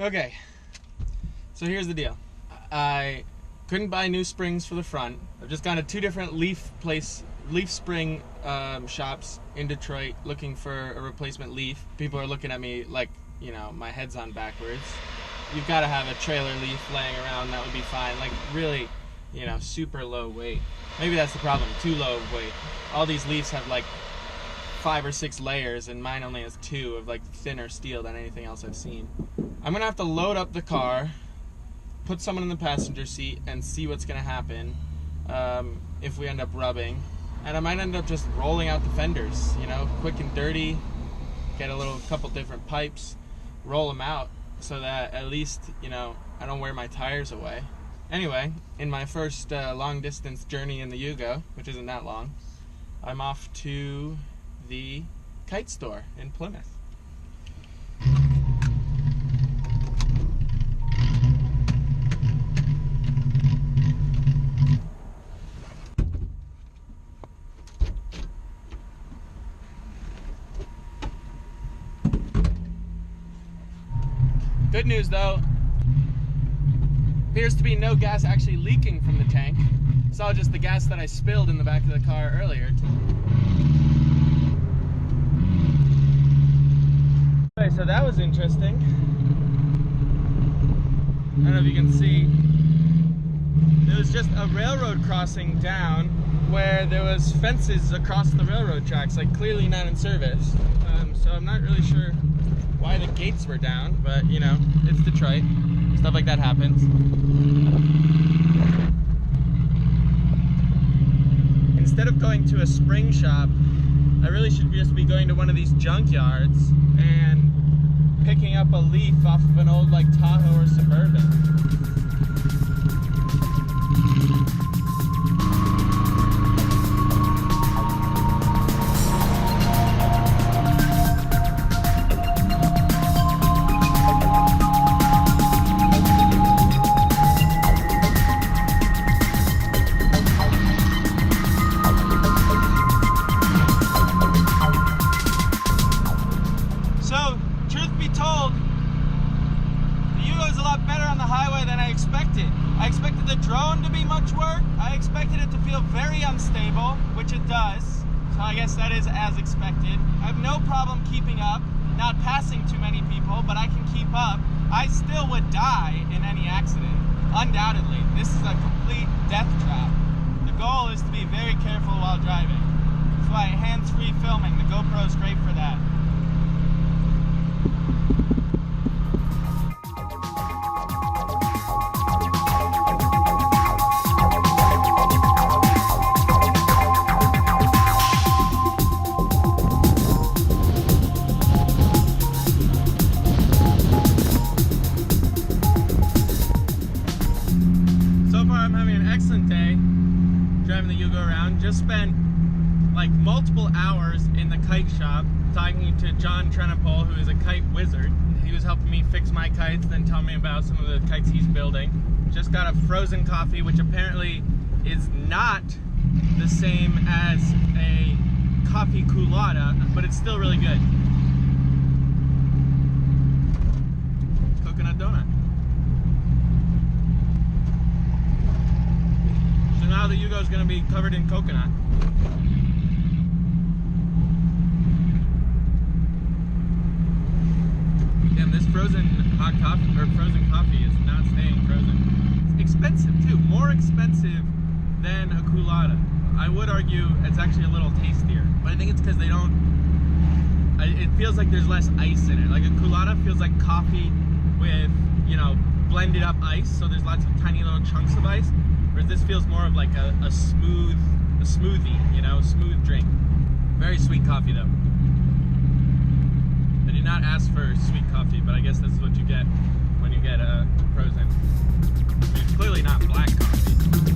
Okay, so here's the deal. I couldn't buy new springs for the front. I've just gone to two different leaf spring shops in Detroit looking for a replacement leaf. People are looking at me like, you know, my head's on backwards. You've got to have a trailer leaf laying around, that would be fine. Like, really, you know, super low weight. Maybe that's the problem, too low of weight. All these leaves have like 5 or 6 layers, and mine only has 2 of like thinner steel than anything else I've seen. I'm gonna have to load up the car, put someone in the passenger seat, and see what's gonna happen if we end up rubbing. And I might end up just rolling out the fenders, you know, quick and dirty, get a couple different pipes, roll them out so that at least, you know, I don't wear my tires away. Anyway, in my first long distance journey in the Yugo, which isn't that long, I'm off to the kite store in Plymouth. Good news though, appears to be no gas actually leaking from the tank. It's all just the gas that I spilled in the back of the car earlier. Okay, so that was interesting. I don't know if you can see. There was just a railroad crossing down where there was fences across the railroad tracks, like clearly not in service. So I'm not really sure why the gates were down, but you know, it's Detroit. Stuff like that happens. Instead of going to a spring shop, I really should just be going to one of these junkyards and picking up a leaf off of an old like Tahoe or Suburban. I expected the drone to be much worse. I expected it to feel very unstable, which it does. So I guess that is as expected. I have no problem keeping up, not passing too many people, but I can keep up. I still would die in any accident, undoubtedly. This is a complete death trap. The goal is to be very careful while driving. That's why hands-free filming, the GoPro is great for that. Just spent like multiple hours in the kite shop talking to John Trenopole, who is a kite wizard. He was helping me fix my kites, then tell me about some of the kites he's building. Just got a frozen coffee, which apparently is not the same as a coffee culotta, but it's still really good. Coconut donut. Now the Yugo is going to be covered in coconut. Damn, this frozen hot coffee or frozen coffee is not staying frozen. It's expensive too, more expensive than a culotta. I would argue it's actually a little tastier, but I think it's because they don't. It feels like there's less ice in it. Like a culotta feels like coffee with, you know, blended up ice, so there's lots of tiny little chunks of ice. Whereas this feels more of like a smoothie, you know, smooth drink. Very sweet coffee though. I did not ask for sweet coffee, but I guess this is what you get when you get frozen. I mean, it's clearly not black coffee.